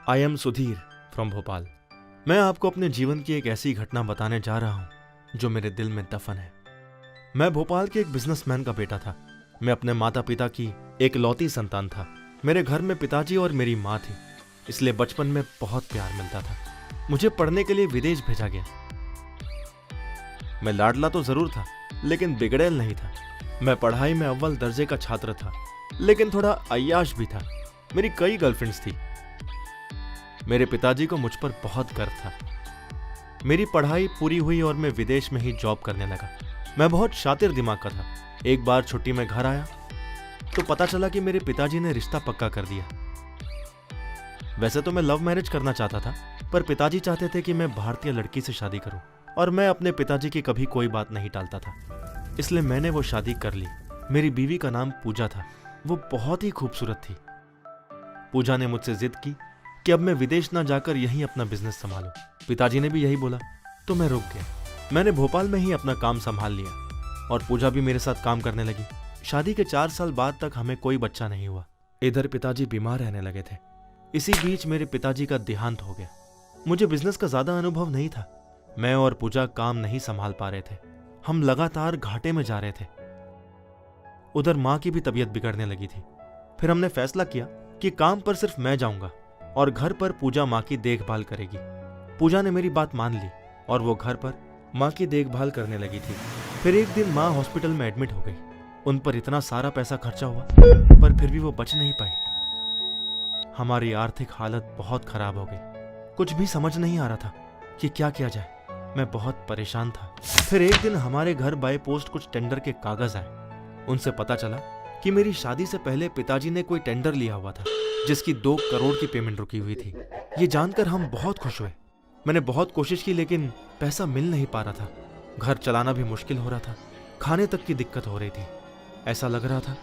I am Sudhir from Bhopal. मैं आपको अपने जीवन की एक ऐसी घटना बताने जा रहा हूं जो मेरे दिल में दफन है। मैं भोपाल के एक बिजनेसमैन का बेटा था। मैं अपने माता पिता की एक लौती संतान था। मेरे घर में पिताजी और मेरी माँ थी, इसलिए बचपन में बहुत प्यार मिलता था। मुझे पढ़ने के लिए विदेश भेजा गया। मैं लाडला तो जरूर था, लेकिन बिगड़ैल नहीं था। मैं पढ़ाई में अव्वल दर्जे का छात्र था, लेकिन थोड़ा अय्याश भी था। मेरी कई गर्लफ्रेंड्स थी। मेरे पिताजी को मुझ पर बहुत गर्व था। मेरी पढ़ाई पूरी हुई और मैं विदेश में ही जॉब करने लगा। मैं बहुत शातिर दिमाग का था। एक बार छुट्टी में घर आया तो पता चला कि मेरे पिताजी ने रिश्ता पक्का कर दिया। वैसे तो मैं लव मैरिज करना चाहता था, पर पिताजी चाहते थे कि मैं भारतीय लड़की से शादी करूं, और मैं अपने पिताजी की कभी कोई बात नहीं टालता था, इसलिए मैंने वो शादी कर ली। मेरी बीवी का नाम पूजा था। वो बहुत ही खूबसूरत थी। पूजा ने मुझसे जिद की कि अब मैं विदेश ना जाकर यहीं अपना बिजनेस संभालूं। पिताजी ने भी यही बोला, तो मैं रुक गया। मैंने भोपाल में ही अपना काम संभाल लिया और पूजा भी मेरे साथ काम करने लगी। शादी के 4 साल बाद तक हमें कोई बच्चा नहीं हुआ। इधर पिताजी बीमार रहने लगे थे। इसी बीच मेरे पिताजी का देहांत हो गया। मुझे बिजनेस का ज्यादा अनुभव नहीं था। मैं और पूजा काम नहीं संभाल पा रहे थे। हम लगातार घाटे में जा रहे थे। उधर माँ की भी तबीयत बिगड़ने लगी थी। फिर हमने फैसला किया कि काम पर सिर्फ मैं जाऊंगा और घर पर पूजा माँ की देखभाल करेगी। पूजा ने मेरी बात मान ली और वो घर पर माँ की देखभाल करने लगी थी। फिर एक दिन माँ हॉस्पिटल में एडमिट हो गई। उन पर इतना सारा पैसा खर्चा हुआ, पर फिर भी वो बच नहीं पाई। हमारी आर्थिक हालत बहुत खराब हो गई। कुछ भी समझ नहीं आ रहा था कि क्या किया जाए। मैं बहुत परेशान था। फिर एक दिन हमारे घर बाय पोस्ट कुछ टेंडर के कागज आए। उनसे पता चला कि मेरी शादी से पहले पिताजी ने कोई टेंडर लिया हुआ था, जिसकी 2 करोड़ की पेमेंट रुकी हुई थी। ये जानकर हम बहुत खुश हुए। मैंने बहुत कोशिश की, लेकिन पैसा मिल नहीं पा रहा था। घर चलाना भी मुश्किल हो रहा था। खाने तक की दिक्कत हो रही थी। ऐसा लग रहा था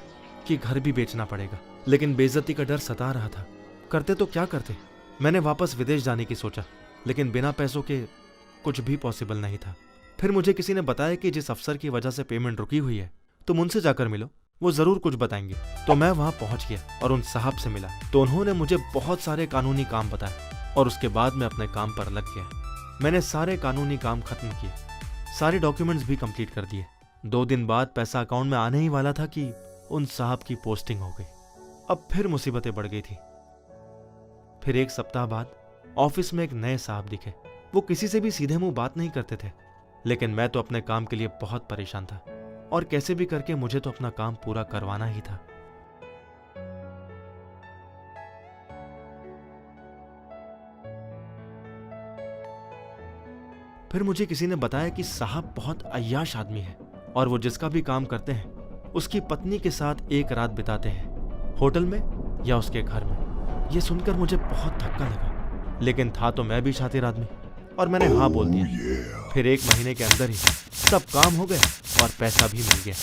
कि घर भी बेचना पड़ेगा, लेकिन बेइज्जती का डर सता रहा था। करते तो क्या करते। मैंने वापस विदेश जाने की सोचा, लेकिन बिना पैसों के कुछ भी पॉसिबल नहीं था। फिर मुझे किसी ने बताया कि जिस अफसर की वजह से पेमेंट रुकी हुई है, तुम उनसे जाकर मिलो, वो जरूर कुछ बताएंगे। तो मैं वहां पहुंच गया और उन साहब से मिला। तो उन्होंने मुझे बहुत सारे कानूनी काम बताए और उसके बाद मैं अपने काम पर लग गया। मैंने सारे कानूनी काम खत्म किए, सारे डॉक्यूमेंट्स भी कंप्लीट कर दिए। 2 दिन बाद पैसा अकाउंट में आने ही वाला था कि उन साहब की पोस्टिंग हो गई। अब फिर मुसीबतें बढ़ गई थी। फिर 1 सप्ताह बाद ऑफिस में एक नए साहब दिखे। वो किसी से भी सीधे मुंह बात नहीं करते थे, लेकिन मैं तो अपने काम के लिए बहुत परेशान था और कैसे भी करके मुझे तो अपना काम पूरा करवाना ही था। फिर मुझे किसी ने बताया कि साहब बहुत अय्याश आदमी है और वो जिसका भी काम करते हैं उसकी पत्नी के साथ एक रात बिताते हैं, होटल में या उसके घर में। ये सुनकर मुझे बहुत धक्का लगा, लेकिन था तो मैं भी शातिर आदमी और मैंने हाँ बोल दिया। फिर 1 महीने के अंदर ही सब काम हो गए और पैसा भी मिल गया।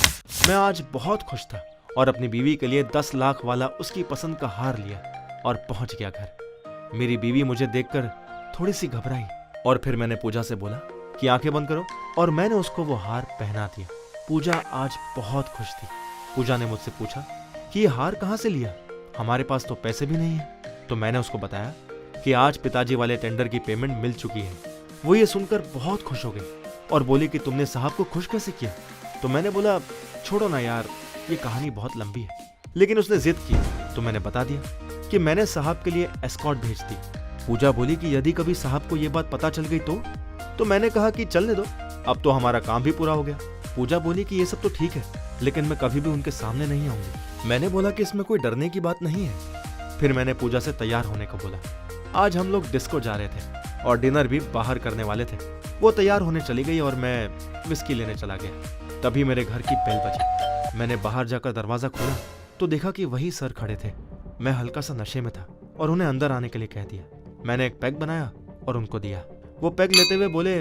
मैं आज बहुत खुश था और अपनी बीवी के लिए 10 लाख वाला उसकी पसंद का हार लिया और पहुंच गया घर। मेरी बीवी मुझे देखकर थोड़ी सी घबराई और फिर मैंने पूजा से बोला कि आंखें बंद करो, और मैंने उसको वो हार पहना दिया। पूजा आज बहुत खुश थी। पूजा ने मुझसे पूछा कि ये हार कहाँ से लिया, हमारे पास तो पैसे भी नहीं है। तो मैंने उसको बताया कि आज पिताजी वाले टेंडर की पेमेंट मिल चुकी है। वो ये सुनकर बहुत खुश हो गई और बोली कि तुमने साहब को खुश कैसे किया। तो मैंने बोला छोड़ो ना यार, ये कहानी बहुत लंबी है। लेकिन उसने जिद की तो मैंने बता दिया कि मैंने साहब के लिए एस्कॉर्ट भेज दी। पूजा बोली कि यदि कभी साहब को ये बात पता चल गई तो मैंने कहा कि चलने दो, अब तो हमारा काम भी पूरा हो गया। पूजा बोली कि ये सब तो ठीक है, लेकिन मैं कभी भी उनके सामने नहीं आऊंगी। मैंने बोला कि इसमें कोई डरने की बात नहीं है। फिर मैंने पूजा से तैयार होने को बोला। आज हम लोग डिस्को जा रहे थे और डिनर भी बाहर करने वाले थे। वो तैयार होने चली गई और मैं विस्की लेने चला गया। तभी मेरे घर की बेल बजी। मैंने बाहर जाकर दरवाजा खोला तो देखा कि वही सर खड़े थे। मैं हल्का सा नशे में था और उन्हें अंदर आने के लिए कह दिया। मैंने एक पैग बनाया और उनको दिया। वो पैग लेते हुए बोले,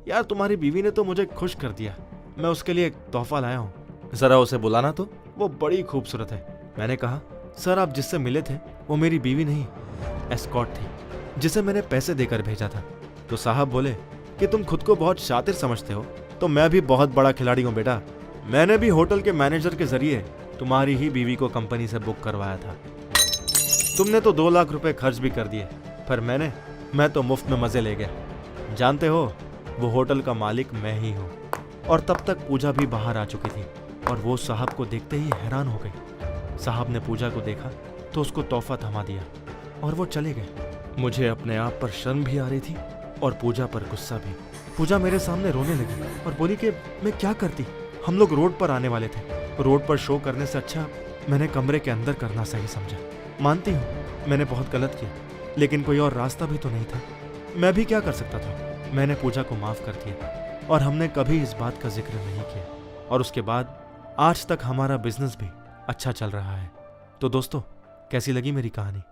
यार तुम्हारी बीवी ने तो मुझे खुश कर दिया, मैं उसके लिए एक तोहफा लाया हूँ, जरा उसे बुलाना तो, वो बड़ी खूबसूरत है। मैंने कहा, सर आप जिससे मिले थे वो मेरी बीवी नहीं, एस्कॉर्ट थी, जिसे मैंने पैसे देकर भेजा था। तो साहब बोले कि तुम खुद को बहुत शातिर समझते हो, तो मैं भी बहुत बड़ा खिलाड़ी हूँ बेटा। मैंने भी होटल के मैनेजर के जरिए तुम्हारी ही बीवी को कंपनी से बुक करवाया था। तुमने तो 2 लाख रुपए खर्च भी कर दिए, पर मैं तो मुफ्त में मजे ले गया। जानते हो, वो होटल का मालिक मैं ही हूँ। और तब तक पूजा भी बाहर आ चुकी थी और वो साहब को देखते ही हैरान हो गई। साहब ने पूजा को देखा तो उसको तोहफा थमा दिया और वो चले गए। मुझे अपने आप पर शर्म भी आ रही थी और पूजा पर गुस्सा भी। पूजा मेरे सामने रोने लगी और बोली कि मैं क्या करती, हम लोग रोड पर आने वाले थे। रोड पर शो करने से अच्छा मैंने कमरे के अंदर करना सही समझा। मानती हूँ मैंने बहुत गलत किया, लेकिन कोई और रास्ता भी तो नहीं था। मैं भी क्या कर सकता था। मैंने पूजा को माफ कर दिया और हमने कभी इस बात का जिक्र नहीं किया। और उसके बाद आज तक हमारा बिजनेस भी अच्छा चल रहा है। तो दोस्तों, कैसी लगी मेरी कहानी?